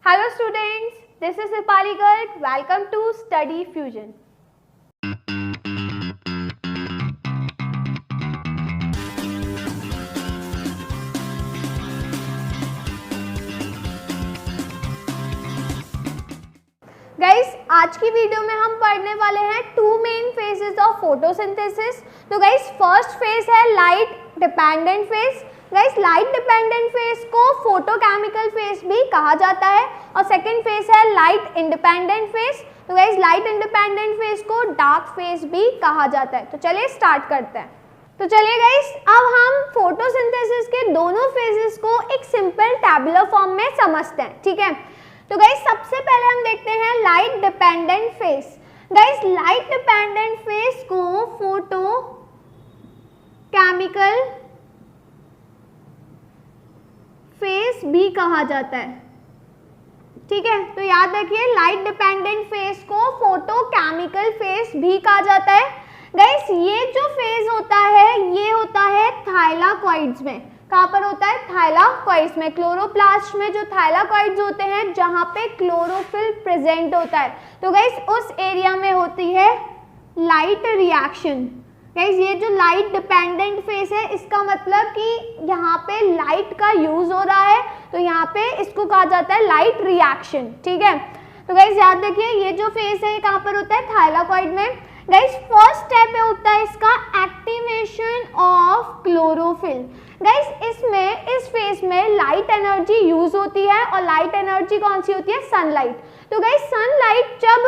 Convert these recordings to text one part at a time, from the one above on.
Hello students, this is Dipali Garg. Welcome to Study Fusion. Guys, आज की video में हम पढ़ने वाले हैं two main phases of photosynthesis. तो गाइस, फर्स्ट फेज है light dependent phase. Guys, light dependent phase को फोटोकेमिकल फेज भी कहा जाता है और सेकंड फेज है लाइट इंडिपेंडेंट फेज। तो गाइस, लाइट इंडिपेंडेंट फेज को डार्क फेज भी कहा जाता है। तो चलिए स्टार्ट करते हैं। तो चलिए गाइस, अब हम फोटोसिंथेसिस के दोनों फेजेस को एक सिंपल टैबुलर फॉर्म में समझते हैं, ठीक है। तो गाइस, सबसे पहले हम देखते हैं light dependent phase. Guys, light dependent phase को फोटो केमिकल फेज भी कहा जाता है, ठीक है। तो याद रखिए, लाइट डिपेंडेंट फेज को फोटो केमिकल फेज भी कहा जाता है। गाइस, ये जो फेज होता है ये होता है थाइलाकॉइड्स में। कहाँ पर होता है? थाइलाकॉइड्स में। क्लोरोप्लास्ट में जो थाइलाकॉइड्स होते हैं जहाँ पे क्लोरोफिल प्रेजेंट होता है, तो गाइस उस एरिया में होती है लाइट रिएक्शन। गाइस, ये जो लाइट डिपेंडेंट फेज है इसका मतलब कि यहाँ पे लाइट का यूज हो रहा है, तो यहाँ पे इसको कहा जाता है लाइट रिएक्शन, ठीक है। तो गाइस, याद रखिए, ये जो फेज है कहाँ पर होता है? थाइलाकॉइड में। गाइस, फर्स्ट स्टेप में होता है इसका एक्टिवेशन ऑफ क्लोरोफिल। गाइस, इसमें इस फेज में लाइट एनर्जी यूज होती है और लाइट एनर्जी कौन सी होती है? सनलाइट। तो गाइस, सनलाइट जब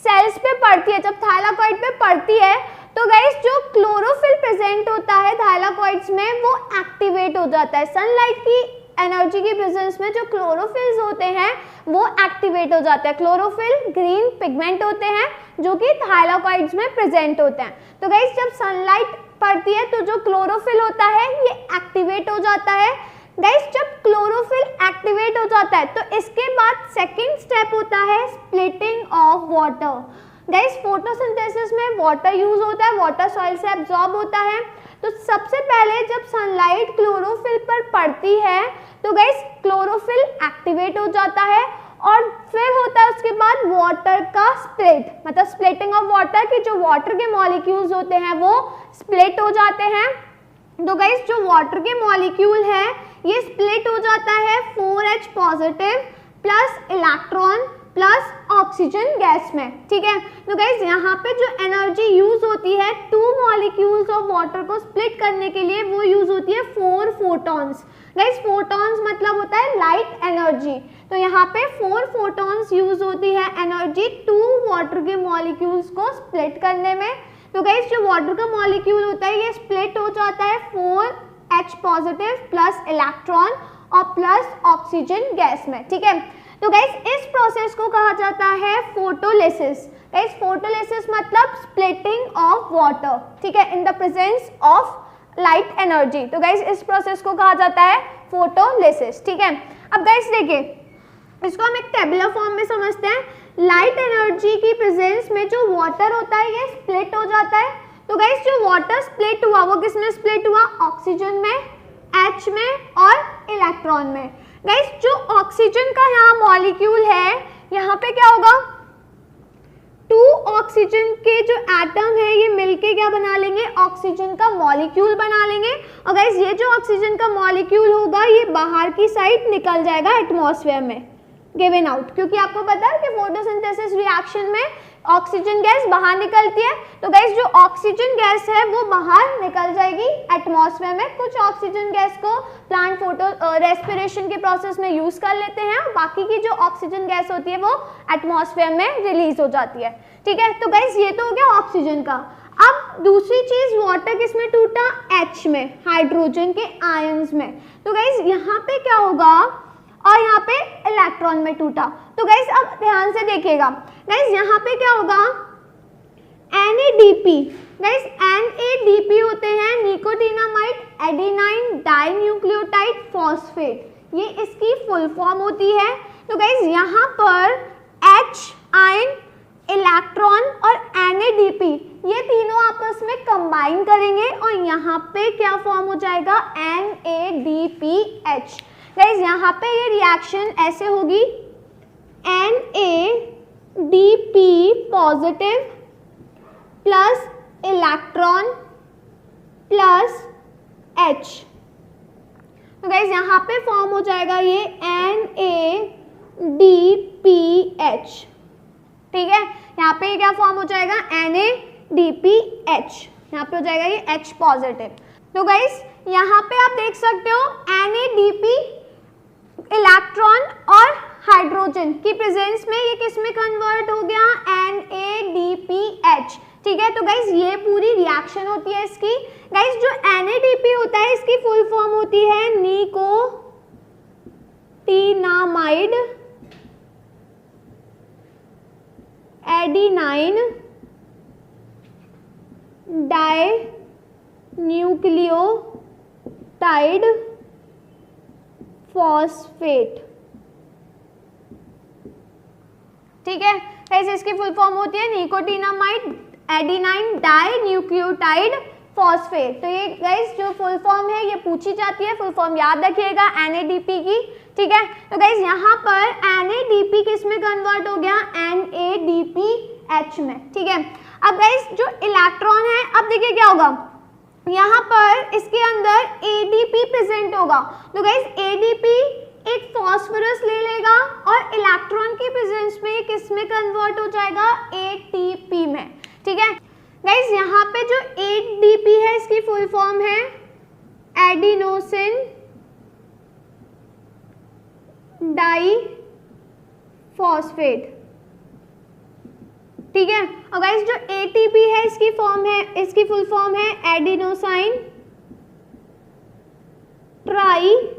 सेल्स पे पड़ती है, जब थाइलाकॉइड पे पड़ती है, तो गाइस जो क्लोरोफिल प्रेजेंट होता है थाइलाकॉइड्स में वो एक्टिवेट हो जाता है। सनलाइट की एनर्जी की प्रेजेंस में जो क्लोरोफिल्स होते हैं वो एक्टिवेट हो जाते हैं। क्लोरोफिल ग्रीन पिगमेंट होते हैं जो कि थाइलाकॉइड्स में प्रेजेंट होते हैं। तो गाइस, जब सनलाइट पड़ती है तो जो क्लोरोफिल होता है ये एक्टिवेट हो जाता है। गाइस, जब क्लोरोफिल एक्टिवेट हो जाता है तो इसके बाद सेकंड स्टेप होता है splitting of water. Guys, photosynthesis में वाटर यूज होता है, वाटर सॉइल से एब्जॉर्ब होता है। तो सबसे पहले जब सनलाइट क्लोरोफिल पर पड़ती है तो गाइस क्लोरोफिल एक्टिवेट हो जाता है और फिर होता है उसके बाद वाटर का स्प्लिट, मतलब स्प्लिटिंग ऑफ वाटर की जो वाटर के मॉलिक्यूल्स होते हैं वो स्प्लिट हो जाते हैं। तो गाइस, जो वाटर के मॉलिक्यूल है ये स्प्लिट हो जाता है 4H positive plus electron plus oxygen gas में, ठीक है। तो गाइस, यहाँ पे जो एनर्जी यूज होती है टू मॉलिक्यूल्स ऑफ वाटर को स्प्लिट करने के लिए वो यूज होती है 4 फोटॉन्स। गाइस, फोटॉन्स मतलब होता है लाइट एनर्जी। तो यहाँ पे 4 फोटॉन्स यूज होती है एनर्जी टू वाटर के मॉलिक्यूल्स को स्प्लिट करने में। तो गाइस, जो वाटर का मॉलिक्यूल होता है ये स्प्लिट हो जाता है 4H पॉजिटिव प्लस इलेक्ट्रॉन और प्लस ऑक्सीजन गैस में, ठीक है। तो गाइस, इस प्रोसेस को कहा जाता है फोटोलिसिस। गाइस, फोटोलिसिस मतलब स्प्लिटिंग ऑफ वाटर, ठीक है, in the presence of light energy. तो गाइस, इस प्रोसेस को कहा जाता है फोटोलिसिस, ठीक है। अब गाइस देखिए, इसको हम एक टेबुलर फॉर्म में समझते हैं। लाइट एनर्जी की प्रेजेंस में जो वाटर होता है ये स्प्लिट हो जाता है। तो गाइस, जो वाटर स्प्लिट हुआ वो किस में स्प्लिट हुआ? ऑक्सीजन में, H में और इलेक्ट्रॉन में। गाइस, जो ऑक्सीजन का यहाँ मॉलिक्यूल है यहाँ पे क्या होगा? 2 ऑक्सीजन के जो एटम है ये मिलके क्या बना लेंगे? ऑक्सीजन का मॉलिक्यूल बना लेंगे। और गाइस, ये जो ऑक्सीजन का मॉलिक्यूल होगा ये बाहर की साइड निकल जाएगा एटमॉस्फेयर में, गिवन आउट, क्योंकि आपको पता है कि फोटोसिंथेसिस रिएक्शन में ऑक्सीजन गैस बाहर निकलती है। तो गाइस, जो ऑक्सीजन गैस है वो बाहर निकल जाएगी एटमॉस्फेयर में। कुछ ऑक्सीजन गैस को प्लांट फोटो रेस्पिरेशन के प्रोसेस में यूज कर लेते हैं, बाकी की जो ऑक्सीजन गैस होती है वो एटमॉस्फेयर में रिलीज हो जाती है, ठीक है। तो गाइस, ये तो हो गया ऑक्सीजन का। अब दूसरी चीज, वाटर किस में टूटा? H में, हाइड्रोजन के आयंस में। तो गाइस, यहाँ पे क्या होगा? और यहाँ पे इलेक्ट्रॉन में टूटा। तो गाइस, अब ध्यान से देखिएगा। गाइस, यहाँ पे क्या होगा? NADP। गाइस, NADP होते हैं निकोटिनामाइड एडेनाइन डाइन्यूक्लियोटाइड फॉस्फेट, ये इसकी फुल फॉर्म होती है। तो गाइस, यहाँ पर H आयन, इलेक्ट्रॉन और NADP ये तीनों आपस में कंबाइन करेंगे और यहाँ पे क्या फॉर्म हो जाएगा? NADPH। गाइज यहाँ पे ये रिएक्शन ऐसे होगी, NADP positive plus electron plus H। तो गाइज यहाँ पे फॉर्म हो जाएगा ये NADPH, ठीक है। यहाँ पे क्या फॉर्म हो जाएगा, NADPH, यहाँ पे हो जाएगा ये H पॉजिटिव। तो गाइज यहाँ पे आप देख सकते हो NADP इलेक्ट्रॉन और हाइड्रोजन की प्रेजेंस में ये किस में कन्वर्ट हो गया, NADPH, ठीक है। तो गाइज ये पूरी रिएक्शन होती है इसकी। गाइज जो NADP होता है इसकी फुल फॉर्म होती है निकोटिनामाइड एडिनाइन डाइन्यूक्लियोटाइड फॉस्फेट, ठीक है। गाइस इसकी फुल फॉर्म होती है निकोटिनामाइड एडिनाइन डाइन्यूक्लियोटाइड फॉस्फेट। तो ये गाइस जो फुल फॉर्म है ये पूछी जाती है, फुल फॉर्म याद रखिएगा NADP की, ठीक है। तो गाइस यहाँ पर NADP किस में कन्वर्ट हो गया, NADPH में, ठीक है। अब गाइस जो इलेक्ट्रॉन है, अब देखिए क्या होगा, यहाँ पर इसके अंदर ADP प्रेजेंट होगा। तो गाइस ADP एक फॉस्फोरस ले लेगा और इलेक्ट्रॉन की प्रेजेंस में किस में कन्वर्ट हो जाएगा, ATP में, ठीक है। गाइस यहाँ पे जो ADP है इसकी फुल फॉर्म है एडिनोसिन डाइफॉस्फेट, ठीक है। और गाइस जो ATP है इसकी इसकी फुल फॉर्म है एडिनोसाइन ट्राइफॉस्फेट।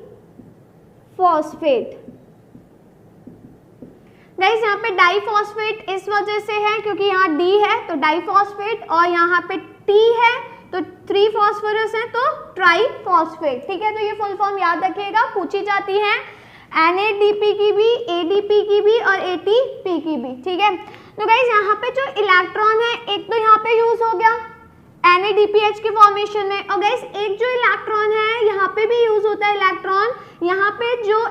गाइस यहाँ पे डाइफॉस्फेट इस वजह से है क्योंकि यहाँ D है तो डाइफॉस्फेट, और यहाँ पे T है तो 3 फॉस्फोरस है तो ट्राइफॉस्फेट, ठीक है। तो ये फुल फॉर्म याद रखिएगा, पूछी जाती है NADP की भी, ADP की भी और ATP की भी, ठीक है। तो गाइस यहाँ पे जो इलेक्ट्रॉन है एक तो यहाँ पे यूज हो गया NADPH के फॉर्मेशन में, और गाइस एक जो इलेक्ट्रॉन है यहाँ पे भी यूज होता है इलेक्ट्रॉन। यहाँ पे जो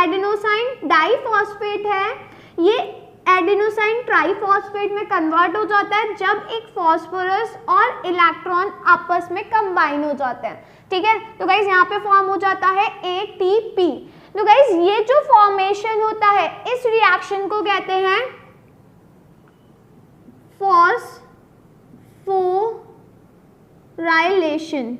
एडिनोसाइन डाइफॉस्फेट है ये एडिनोसाइन ट्राइफॉस्फेट में कन्वर्ट हो जाता है जब एक फॉस्फोरस और इलेक्ट्रॉन आपस में कंबाइन हो जाते हैं, ठीक है। तो गाइस यहाँ पे फॉर्म हो जाता है ATP। तो गाइस ये जो फॉर्मेशन होता है इस रिएक्शन को कहते हैं फॉस्फोराइलेशन,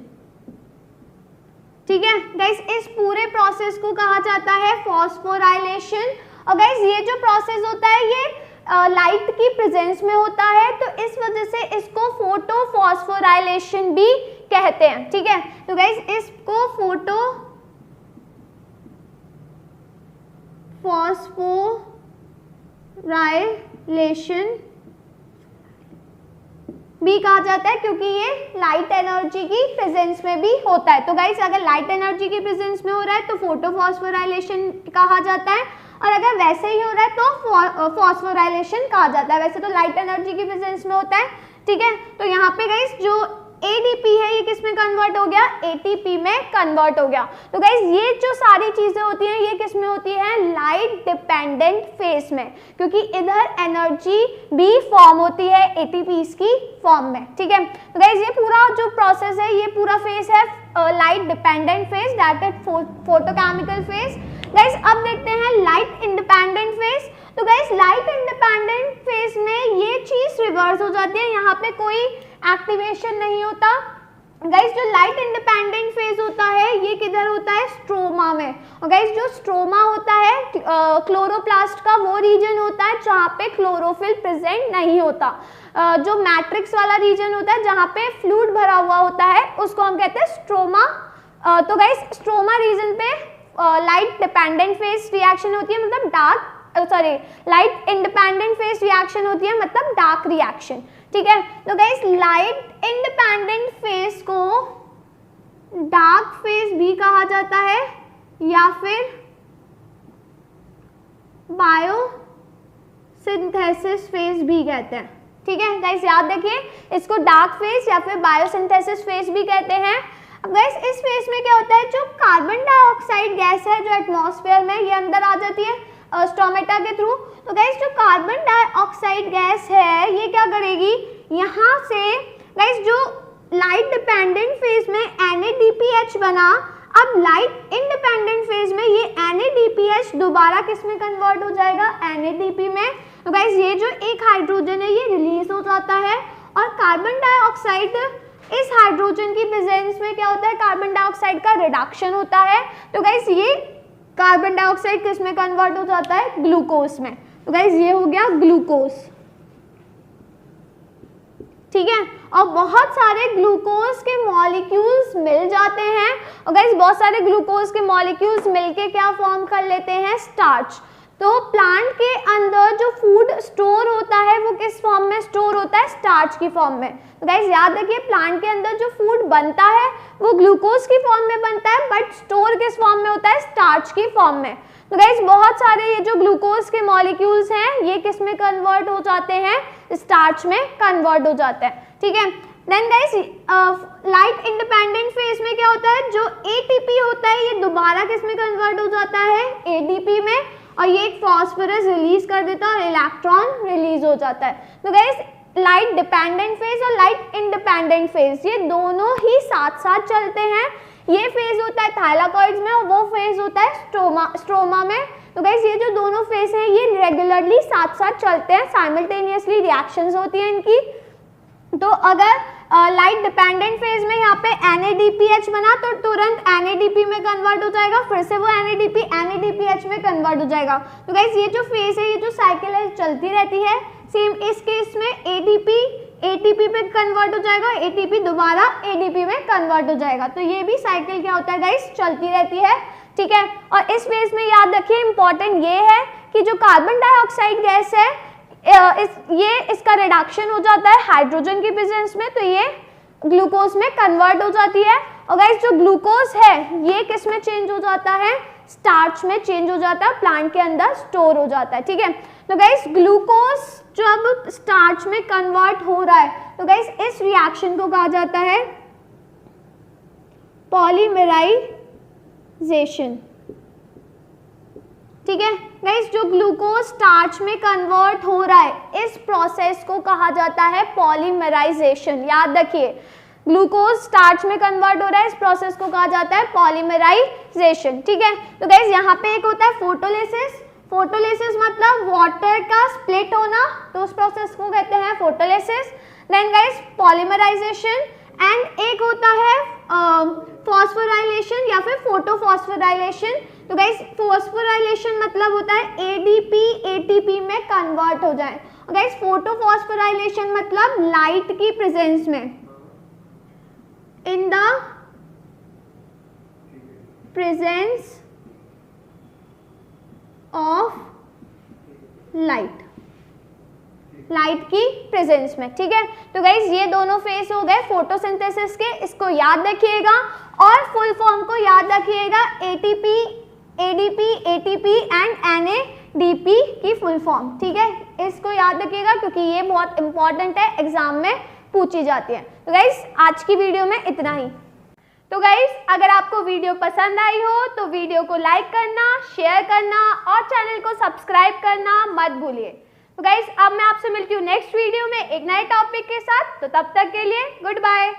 ठीक है। गाइस इस पूरे प्रोसेस को कहा जाता है फॉस्फोराइलेशन। और गाइस ये जो प्रोसेस होता है ये लाइट की प्रेजेंस में होता है तो इस वजह से इसको फोटो फॉस्फोराइलेशन भी कहते हैं, ठीक है। तो गाइस इसको फोटो फॉस्फोराइलेशन भी कहा जाता है क्योंकि ये लाइट एनर्जी की प्रेजेंस में भी होता है। तो गाइस अगर लाइट एनर्जी की प्रेजेंस में हो रहा है तो फोटो फॉस्फोराइलेशन कहा जाता है, और अगर वैसे ही हो रहा है तो फॉस्फोराइलेशन कहा जाता है। वैसे तो लाइट एनर्जी की प्रेजेंस में होता है, ठीक है। तो यहाँ पे गाइस जो ADP है ये किस में कन्वर्ट हो गया, ATP में कन्वर्ट हो गया। तो गाइस ये जो सारी चीजें होती हैं ये किस में होती है, लाइट डिपेंडेंट फेस में, क्योंकि इधर एनर्जी भी फॉर्म होती है ATPs की फॉर्म में, ठीक है। तो गाइस ये पूरा जो प्रोसेस है ये पूरा फेस है light dependent face, that is photochemical face. Guys अब देखते हैं लाइट इंडिपेंडेंट फेस। तो गाइस लाइट इंडिपेंडेंट फेस में ये चीज रिवर्स हो जाती है, यहाँ पे कोई एक्टिवेशन नहीं होता। गाइस जो लाइट इंडिपेंडेंट फेज होता है ये किधर होता है, स्ट्रोमा में। और गाइस जो स्ट्रोमा होता है क्लोरोप्लास्ट का वो रीजन होता है जहाँ पे क्लोरोफिल प्रेजेंट नहीं होता। जो मैट्रिक्स वाला रीजन होता है जहाँ पे फ्लूइड भरा हुआ होता है उसको हम कहते हैं स्ट्रोमा। तो गाइस स्ट्रोमा रीजन पे लाइट डिपेंडेंट फेज रिएक्शन होती है, मतलब लाइट इंडिपेंडेंट फेज रिएक्शन होती है मतलब डार्क रिएक्शन, ठीक है। तो गाइस लाइट इंडिपेंडेंट फेज को डार्क फेज भी कहा जाता है या फिर बायोसिंथेसिस फेज भी कहते हैं, ठीक है। गाइस याद रखिए इसको डार्क फेज या फिर बायोसिंथेसिस फेज भी कहते हैं। अब गाइस इस फेज में क्या होता है, जो कार्बन डाइऑक्साइड गैस है जो एटमॉस्फेयर में, ये अंदर आ जाती है स्टोमेटा के थ्रू। तो गाइस जो कार्बन डाइऑक्साइड गैस है ये क्या करेगी, यहाँ से गाइस जो लाइट डिपेंडेंट फेज में NADPH बना, अब लाइट इंडिपेंडेंट फेज में ये NADPH दोबारा किस में कन्वर्ट हो जाएगा, NADP में। तो गाइस ये जो एक हाइड्रोजन है ये रिलीज हो जाता है और कार्बन डाइऑक्साइड, इस हाइड्रोजन की प्रेजेंस में क्या होता है, कार्बन डाइऑक्साइड का रिडक्शन होता है। तो गाइस ये कार्बन डाइऑक्साइड किस में कन्वर्ट हो जाता है, ग्लूकोज में। तो गाइस ये हो गया ग्लूकोज, ठीक है। और बहुत सारे ग्लूकोज के मॉलिक्यूल्स मिल जाते हैं और गाइस बहुत सारे ग्लूकोज के मॉलिक्यूल्स मिलके क्या फॉर्म कर लेते हैं, स्टार्च। तो प्लांट के अंदर जो फूड स्टोर होता है वो किस फॉर्म में स्टोर होता है, स्टार्च की फॉर्म में। तो गाइस याद रखिए प्लांट के अंदर जो फूड बनता है वो ग्लूकोज की फॉर्म में बनता है, बट स्टोर किस फॉर्म में होता है, स्टार्च की फॉर्म में। तो गाइस बहुत सारे ये जो ग्लूकोज के मॉलिक्यूल्स हैं ये किस में कन्वर्ट हो जाते हैं, स्टार्च में कन्वर्ट हो जाते हैं, ठीक है। Then guys light independent phase में क्या होता है, जो ATP होता है ये दोबारा किस में कन्वर्ट हो जाता है, ADP में, और ये एक फॉस्फोरस रिलीज कर देता है और इलेक्ट्रॉन रिलीज हो जाता है। तो गाइस लाइट डिपेंडेंट फेज और लाइट इंडिपेंडेंट फेज ये दोनों ही साथ साथ चलते हैं। ये फेज होता है थाइलाकॉइड्स में और वो फेज होता है स्ट्रोमा में। तो गाइस ये जो दोनों फेज हैं ये रेगुलरली साथ साथ चलते हैं, साइमल्टेनियसली रिएक्शंस होती हैं इनकी। तो अगर लाइट डिपेंडेंट फेज में यहाँ पे NADPH बना तो तुरंत NADP में कन्वर्ट हो जाएगा, फिर से वो NADPH में कन्वर्ट हो जाएगा। तो गाइस ये जो फेज है, ये जो साइकिल है चलती रहती है। सेम इस केस में ATP पे कन्वर्ट हो जाएगा, ATP दोबारा ADP में कन्वर्ट हो जाएगा। तो ये भी साइकिल क्या होता है गाइस, चलती रहती है, ठीक है। और इस फेज में याद रखिए इंपॉर्टेंट ये है कि जो कार्बन डाइऑक्साइड गैस है इसका रिडक्शन हो जाता है हाइड्रोजन की प्रेजेंस में, तो ये ग्लूकोज में कन्वर्ट हो जाती है। और गाइस जो ग्लूकोज है ये किस में चेंज हो जाता है, स्टार्च में चेंज हो जाता है, प्लांट के अंदर स्टोर हो जाता है, ठीक है। तो गाइस ग्लूकोज जो अब स्टार्च में कन्वर्ट हो रहा है, तो गाइस इस रिएक्शन को कहा जाता है पॉलीमराइजेशन, ठीक है। गाइस जो ग्लूकोज स्टार्च में कन्वर्ट हो रहा है इस प्रोसेस को कहा जाता है पॉलीमराइजेशन। याद रखिए ग्लूकोज स्टार्च में कन्वर्ट हो रहा है, इस प्रोसेस को कहा जाता है पॉलीमराइजेशन, ठीक है। तो गाइस यहाँ पे एक होता है फोटोलिसिस। फोटोलिसिस मतलब वाटर का स्प्लिट होना, तो उस प्रोसेस को कहते हैं photolysis. Then guys polymerisation, and एक होता है फॉस्फोराइलेशन या फिर फोटोफॉस्फोराइलेशन। तो गाइस फॉस्फोराइलेशन मतलब होता है ADP ATP में कन्वर्ट हो जाए। और गाइस फोटोफॉस्फोराइलेशन मतलब लाइट की प्रेजेंस में, in the presence of light, light की प्रेजेंस में, ठीक है। तो गाइस ये दोनों फेज हो गए फोटोसिंथेसिस के, इसको याद रखिएगा और फुल फॉर्म को याद रखिएगा, ATP ADP ATP and NADP की फुल फॉर्म, ठीक है। इसको याद रखिएगा क्योंकि ये बहुत इंपॉर्टेंट है, एग्जाम में पूछी जाती है। तो गाइस आज की वीडियो में इतना ही। तो गाइस अगर आपको वीडियो पसंद आई हो तो वीडियो को लाइक करना, शेयर करना और चैनल को सब्सक्राइब करना मत भूलिए। तो गाइस अब मैं आपसे मिलती हूँ नेक्स्ट वीडियो में एक नए टॉपिक के साथ, तो तब तक के लिए गुड बाय।